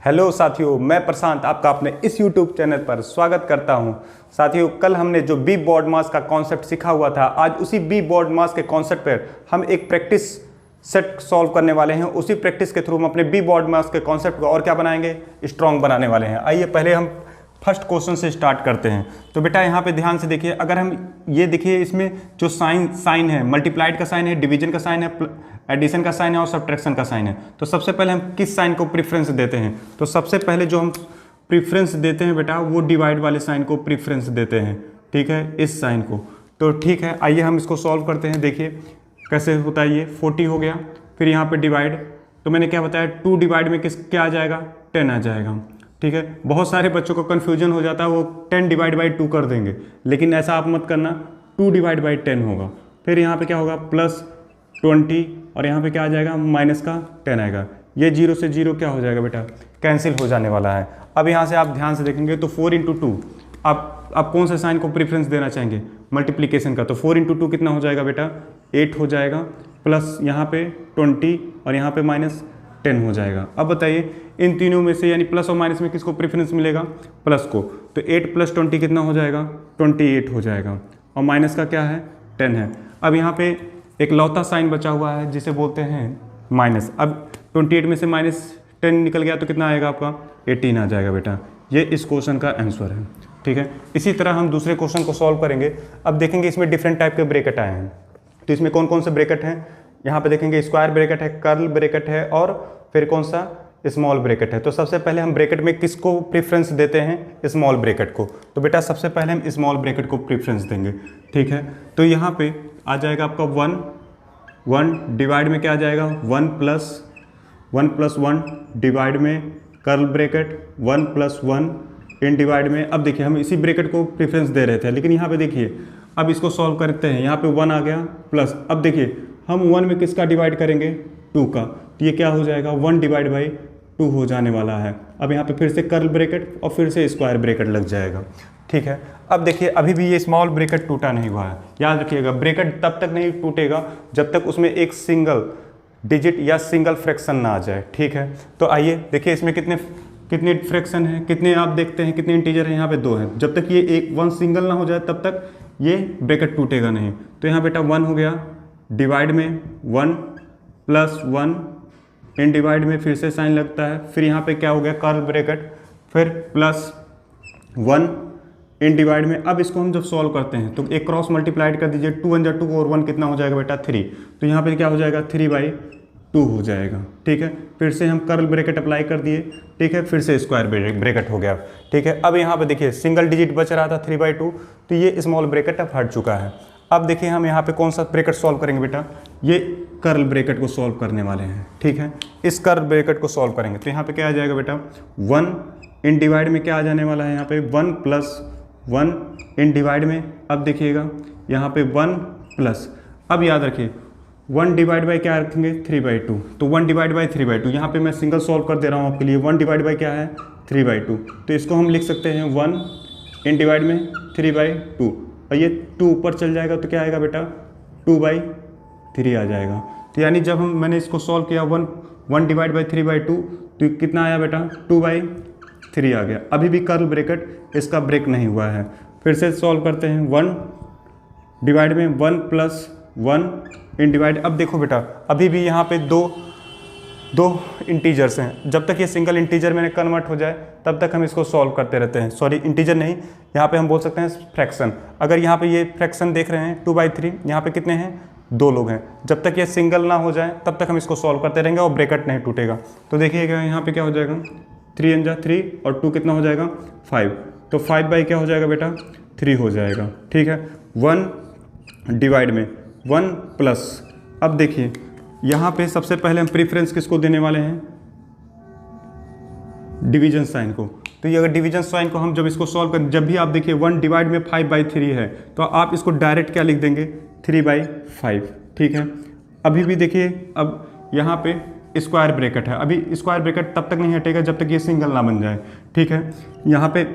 Hello साथियों, मैं प्रशांत आपका अपने इस YouTube चैनल पर स्वागत करता हूं। साथियों, कल हमने जो बी बॉड मास का कॉन्सेप्ट सीखा हुआ था, आज उसी बी बॉड मास के कॉन्सेप्ट पर हम एक प्रैक्टिस सेट सॉल्व करने वाले हैं। उसी प्रैक्टिस के थ्रू हम अपने बी बॉड मास के कॉन्सेप्ट को और क्या बनाएंगे, स्ट्रॉन्ग बनाने वाले हैं। आइए पहले हम फर्स्ट क्वेश्चन से स्टार्ट करते हैं। तो बेटा यहाँ पे ध्यान से देखिए, अगर हम ये देखिए इसमें जो साइन है, मल्टीप्लाइड का साइन है, डिवीजन का साइन है, एडिशन का साइन है और सब्ट्रैक्शन का साइन है। तो सबसे पहले हम किस साइन को प्रीफरेंस देते हैं? तो सबसे पहले जो हम प्रीफरेंस देते हैं बेटा, वो डिवाइड वाले साइन को प्रीफरेंस देते हैं। ठीक है, इस साइन को। तो ठीक है, आइए हम इसको सॉल्व करते हैं। देखिए कैसे होता है। ये 40 हो गया, फिर यहाँ पे डिवाइड, तो मैंने क्या बताया, 2 डिवाइड में क्या आ जाएगा, 10 आ जाएगा। ठीक है, बहुत सारे बच्चों को कन्फ्यूजन हो जाता है, वो 10 डिवाइड बाई 2 कर देंगे, लेकिन ऐसा आप मत करना। 2 डिवाइड बाई 10 होगा, फिर यहाँ पे क्या होगा, प्लस 20, और यहाँ पे क्या आ जाएगा, माइनस का 10 आएगा। ये 0 से 0 क्या हो जाएगा बेटा, कैंसिल हो जाने वाला है। अब यहाँ से आप ध्यान से देखेंगे तो 4 × 2, आप कौन से साइन को प्रीफरेंस देना चाहेंगे, मल्टीप्लिकेशन का। तो 4 × 2 कितना हो जाएगा बेटा, 8 हो जाएगा, प्लस यहाँ पे 20 और यहाँ पे माइनस 10 हो जाएगा। अब बताइए इन तीनों में से, यानी प्लस और माइनस में किसको प्रेफरेंस मिलेगा, प्लस को। तो 8 + 20 कितना हो जाएगा, 28 हो जाएगा, और माइनस का क्या है, 10 है। अब यहाँ पे एक लौता साइन बचा हुआ है जिसे बोलते हैं माइनस। अब 28 में से -10 निकल गया तो कितना आएगा आपका, 18 आ जाएगा बेटा। ये इस क्वेश्चन का आंसर है। ठीक है, इसी तरह हम दूसरे क्वेश्चन को सॉल्व करेंगे। अब देखेंगे इसमें डिफरेंट टाइप के ब्रैकेट आए हैं। तो इसमें कौन कौन से ब्रैकेट हैं, यहाँ पे देखेंगे स्क्वायर ब्रैकेट है, कर्ल ब्रैकेट है, और फिर कौन सा, स्मॉल ब्रैकेट है। तो सबसे पहले हम ब्रैकेट में किसको प्रेफरेंस देते हैं, स्मॉल ब्रैकेट को। तो बेटा सबसे पहले हम स्मॉल ब्रैकेट को प्रेफरेंस देंगे। ठीक है, तो यहाँ पे आ जाएगा आपका 1 डिवाइड में क्या आ जाएगा, 1 + 1 डिवाइड में कर्ल ब्रैकेट 1 + 1 इन डिवाइड में। अब देखिए हम इसी ब्रैकेट को प्रेफरेंस दे रहे थे, लेकिन यहाँ पे देखिए अब इसको सॉल्व करते हैं। यहाँ पे 1 आ गया, प्लस, अब देखिए हम 1 में किसका डिवाइड करेंगे, 2 का। तो ये क्या हो जाएगा, 1 डिवाइड बाई 2 हो जाने वाला है। अब यहाँ पे फिर से कर्ल ब्रैकेट और फिर से स्क्वायर ब्रैकेट लग जाएगा। ठीक है, अब देखिए अभी भी ये स्मॉल ब्रैकेट टूटा नहीं हुआ है। याद रखिएगा, ब्रैकेट तब तक नहीं टूटेगा जब तक उसमें एक सिंगल डिजिट या सिंगल फ्रैक्शन ना आ जाए। ठीक है, तो आइए देखिए इसमें कितने फ्रैक्शन हैं, कितने आप देखते हैं, कितने इंटीजर हैं, यहाँ पे 2 हैं। जब तक ये 1 सिंगल ना हो जाए तब तक ये ब्रैकेट टूटेगा नहीं। तो यहाँ बेटा 1 हो गया, डिवाइड में 1 + 1 इन डिवाइड में फिर से साइन लगता है, फिर यहाँ पे क्या हो गया, कर्ल ब्रैकेट, फिर +1 इन डिवाइड में। अब इसको हम जब सॉल्व करते हैं तो एक क्रॉस मल्टीप्लाइड कर दीजिए, 2 × 1 = 2 और 1 कितना हो जाएगा बेटा, 3। तो यहाँ पे क्या हो जाएगा, 3/2 हो जाएगा। ठीक है, फिर से हम कर्ल ब्रैकेट अप्लाई कर दिए। ठीक है, फिर से स्क्वायर ब्रैकेट हो गया। ठीक है, अब यहाँ पे देखिए सिंगल डिजिट बच रहा था 3/2, तो ये स्मॉल ब्रैकेट अब हट चुका है। अब देखिए हम यहाँ पे कौन सा ब्रैकेट सॉल्व करेंगे बेटा, ये कर्ल ब्रैकेट को सॉल्व करने वाले हैं। ठीक है, इस कर्ल ब्रैकेट को सॉल्व करेंगे तो यहाँ पे क्या आ जाएगा बेटा, 1 इन डिवाइड में क्या आ जाने वाला है, यहाँ पे 1 + 1 इन डिवाइड में। अब देखिएगा यहाँ पे 1 प्लस, अब याद रखिए 1 डिवाइड बाई क्या रखेंगे, 3/2। तो 1 डिवाइड बाई 3/2, यहाँ पे मैं सिंगल सॉल्व कर दे रहा हूँ आपके लिए। 1 डिवाइड बाई क्या है, 3/2। तो इसको हम लिख सकते हैं 1 इन डिवाइड में 3/2, और ये 2 ऊपर चल जाएगा तो क्या आएगा बेटा, 2/3 आ जाएगा। तो यानी जब मैंने इसको सॉल्व किया 1 डिवाइड बाई 3/2, तो कितना आया बेटा, 2/3 आ गया। अभी भी कर्ल ब्रैकेट इसका ब्रेक नहीं हुआ है। फिर से सॉल्व करते हैं, 1 डिवाइड में 1 + 1 इन डिवाइड। अब देखो बेटा अभी भी यहाँ पे दो इंटीजर्स हैं। जब तक ये सिंगल इंटीजर में कन्वर्ट हो जाए तब तक हम इसको सॉल्व करते रहते हैं। सॉरी, इंटीजर नहीं, यहाँ पे हम बोल सकते हैं फ्रैक्शन। अगर यहाँ पे ये फ्रैक्शन देख रहे हैं 2/3, यहाँ पे कितने हैं, 2 लोग हैं। जब तक ये सिंगल ना हो जाए तब तक हम इसको सॉल्व करते रहेंगे और ब्रैकेट नहीं टूटेगा। तो देखिएगा यहाँ पे क्या हो जाएगा, 3 × 3 और 2 कितना हो जाएगा, 5। तो 5/ क्या हो जाएगा बेटा, 3 हो जाएगा। ठीक है, 1 डिवाइड में 1 प्लस, अब देखिए यहाँ पे सबसे पहले हम प्रीफरेंस किसको देने वाले हैं, डिवीजन साइन को। तो ये अगर डिवीजन साइन को हम जब इसको सॉल्व करें, जब भी आप देखिए 1 डिवाइड में 5/3 है, तो आप इसको डायरेक्ट क्या लिख देंगे, 3/5। ठीक है, अभी भी देखिए अब यहाँ पे स्क्वायर ब्रैकेट है। अभी स्क्वायर ब्रैकेट तब तक नहीं हटेगा जब तक ये सिंगल ना बन जाए। ठीक है, यहाँ पे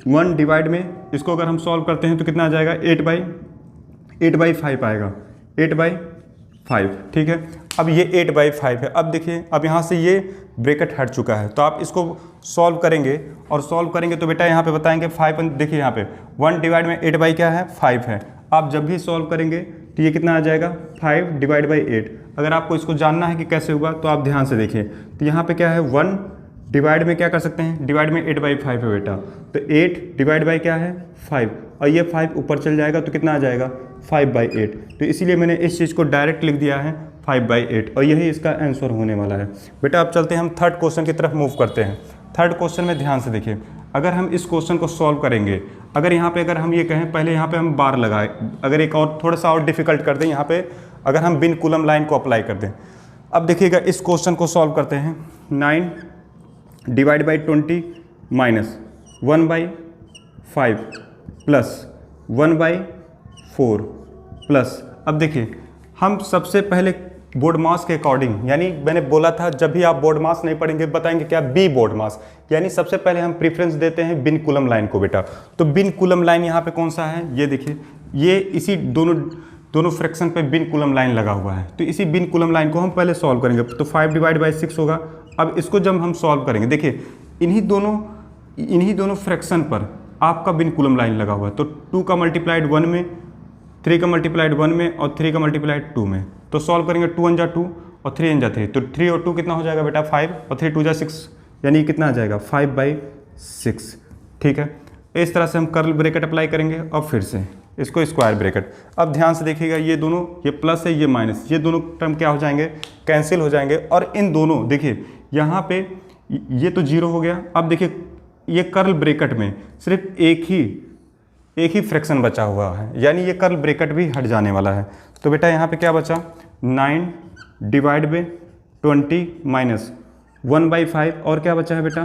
1 डिवाइड में इसको अगर हम सॉल्व करते हैं तो कितना आ जाएगा, 8/5 आएगा, 8/5। ठीक है, अब ये 8/5 है। अब देखिए अब यहाँ से ये ब्रैकेट हट चुका है, तो आप इसको सॉल्व करेंगे और सॉल्व करेंगे तो बेटा यहाँ पे बताएंगे 5, देखिए यहाँ पे 1 डिवाइड में 8 बाई क्या है 5 है। आप जब भी सॉल्व करेंगे तो ये कितना आ जाएगा 5 डिवाइड बाई 8। अगर आपको इसको जानना है कि कैसे होगा तो आप ध्यान से देखिए, तो यहाँ पे क्या है 1 डिवाइड में क्या कर सकते हैं, डिवाइड में 8/5 है बेटा, तो 8 डिवाइड बाई क्या है 5, और ये 5 ऊपर चल जाएगा तो कितना आ जाएगा 5/8। तो इसीलिए मैंने इस चीज़ को डायरेक्ट लिख दिया है 5/8, और यही इसका आंसर होने वाला है। बेटा अब चलते हैं हम थर्ड क्वेश्चन की तरफ मूव करते हैं। थर्ड क्वेश्चन में ध्यान से देखिए, अगर हम इस क्वेश्चन को सॉल्व करेंगे, अगर यहाँ पे अगर हम ये कहें पहले यहाँ पे हम बार लगाए, अगर एक और थोड़ा सा और डिफिकल्ट कर दें, यहाँ पे अगर हम बिन कूलम लाइन को अप्लाई कर दें। अब देखिएगा इस क्वेश्चन को सॉल्व करते हैं। 9 divide by 20 minus 1/5 plus 1/4 plus, अब देखिए हम सबसे पहले बोर्ड मास के अकॉर्डिंग, यानी मैंने बोला था जब भी आप बोर्ड मास नहीं पढ़ेंगे बताएंगे क्या बी बोर्ड मास, यानी सबसे पहले हम प्रेफरेंस देते हैं बिन कूलम लाइन को बेटा। तो बिन कूलम लाइन यहाँ पे कौन सा है, ये देखिए, ये इसी दोनों फ्रैक्शन पे बिन कूलम लाइन लगा हुआ है। तो इसी बिन कूलम लाइन को हम पहले सॉल्व करेंगे, तो 5 डिवाइड बाई 6 होगा। अब इसको जब हम सॉल्व करेंगे, देखिए इन्हीं दोनों फ्रैक्शन पर आपका बिन कूलम लाइन लगा हुआ है, तो 2 का मल्टीप्लाइड 1 में, 3 का मल्टीप्लाइड 1 में और 3 का मल्टीप्लाइड 2 में। तो सॉल्व करेंगे 2 × 2 और 3 × 3, तो 3 और 2 कितना हो जाएगा बेटा 5, और 3 × 2 = 6, यानी कितना आ जाएगा 5/6। ठीक है, इस तरह से हम कर्ल ब्रैकेट अप्लाई करेंगे और फिर से इसको स्क्वायर ब्रैकेट। अब ध्यान से देखिएगा, ये दोनों, ये प्लस है ये माइनस, ये दोनों टर्म क्या हो जाएंगे, कैंसिल हो जाएंगे। और इन दोनों देखिए यहाँ पे ये तो 0 हो गया। अब देखिए ये कर्ल ब्रैकेट में सिर्फ एक ही फ्रैक्शन बचा हुआ है, यानी ये कर्ल ब्रैकेट भी हट जाने वाला है। तो बेटा यहाँ पे क्या बचा, 9 डिवाइड बाई 20 माइनस 1/5, और क्या बचा है बेटा,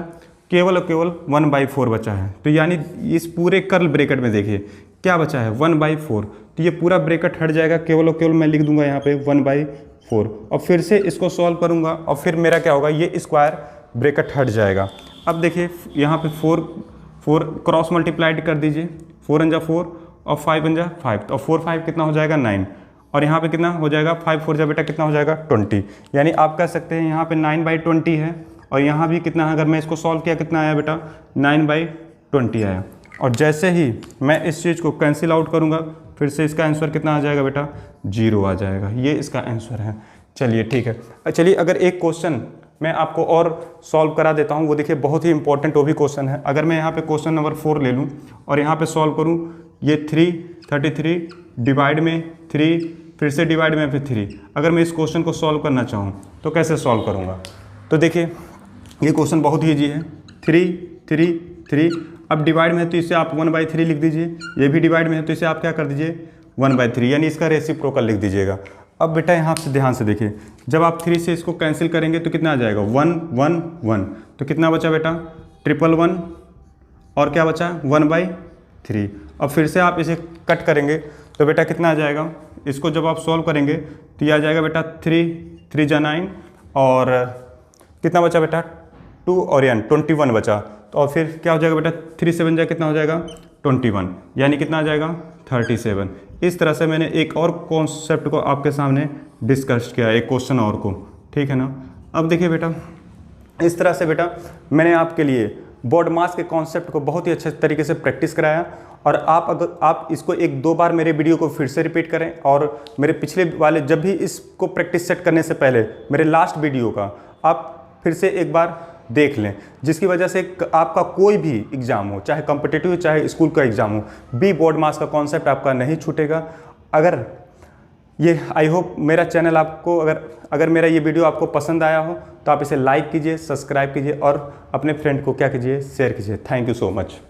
केवल और केवल 1/4 बचा है। तो यानी इस पूरे कर्ल ब्रैकेट में देखिए क्या बचा है 1/4, तो ये पूरा ब्रैकेट हट जाएगा, केवल और केवल मैं लिख दूंगा यहाँ पे 1/4, और फिर से इसको सॉल्व करूँगा और फिर मेरा क्या होगा, ये स्क्वायर ब्रैकेट हट जाएगा। अब देखिए यहाँ पे 4 क्रॉस मल्टीप्लाइड कर दीजिए, 4 × 4 और 5 × 5, तो 4 5 कितना हो जाएगा 9, और यहाँ पे कितना हो जाएगा 5 4 बेटा कितना हो जाएगा 20। यानी आप कह सकते हैं यहाँ पे 9/20 है, और यहाँ भी कितना है, अगर मैं इसको सॉल्व किया कितना आया बेटा 9/20 आया। और जैसे ही मैं इस चीज़ को कैंसिल आउट करूँगा फिर से इसका आंसर कितना आ जाएगा बेटा 0 आ जाएगा। ये इसका आंसर है। चलिए ठीक है, चलिए अगर एक क्वेश्चन मैं आपको और सॉल्व करा देता हूँ, वो देखिए बहुत ही इंपॉर्टेंट वो भी क्वेश्चन है। अगर मैं यहाँ पे क्वेश्चन नंबर 4 ले लूँ और यहाँ पे सॉल्व करूँ, ये 33 डिवाइड में 3, फिर से डिवाइड में फिर 3, अगर मैं इस क्वेश्चन को सॉल्व करना चाहूँ तो कैसे सॉल्व करूँगा। तो देखिए ये क्वेश्चन बहुत ही ईजी है, 3 3 3, अब डिवाइड में है तो इसे आप 1/3 लिख दीजिए, ये भी डिवाइड में है तो इसे आप क्या कर दीजिए 1/3, यानी इसका रेसिप्रोकल लिख दीजिएगा। अब बेटा यहाँ से ध्यान से देखिए, जब आप 3 से इसको कैंसिल करेंगे तो कितना आ जाएगा 1 1 1, तो कितना बचा बेटा 111, और क्या बचा 1/3। अब फिर से आप इसे कट करेंगे तो बेटा कितना आ जाएगा, इसको जब आप सॉल्व करेंगे तो ये आ जाएगा बेटा 3 3 × 9, और कितना बचा बेटा 2 और 21 बचा। तो और फिर क्या हो जाएगा बेटा 3 7 जा कितना हो जाएगा 21, यानी कितना आ जाएगा 37। इस तरह से मैंने एक और कॉन्सेप्ट को आपके सामने डिस्कस किया, एक क्वेश्चन और को, ठीक है ना। अब देखिए बेटा इस तरह से बेटा मैंने आपके लिए बोर्ड मास के कॉन्सेप्ट को बहुत ही अच्छे तरीके से प्रैक्टिस कराया, और अगर आप इसको 1-2 बार मेरे वीडियो को फिर से रिपीट करें, और मेरे पिछले वाले जब भी इसको प्रैक्टिस सेट करने से पहले मेरे लास्ट वीडियो का आप फिर से एक बार देख लें, जिसकी वजह से आपका कोई भी एग्ज़ाम हो, चाहे कॉम्पिटिटिव चाहे स्कूल का एग्ज़ाम हो, बी बोर्ड मास का कॉन्सेप्ट आपका नहीं छूटेगा। अगर ये आई होप मेरा चैनल आपको अगर मेरा ये वीडियो आपको पसंद आया हो तो आप इसे लाइक कीजिए, सब्सक्राइब कीजिए और अपने फ्रेंड को क्या कीजिए, शेयर कीजिए। Thank you so much.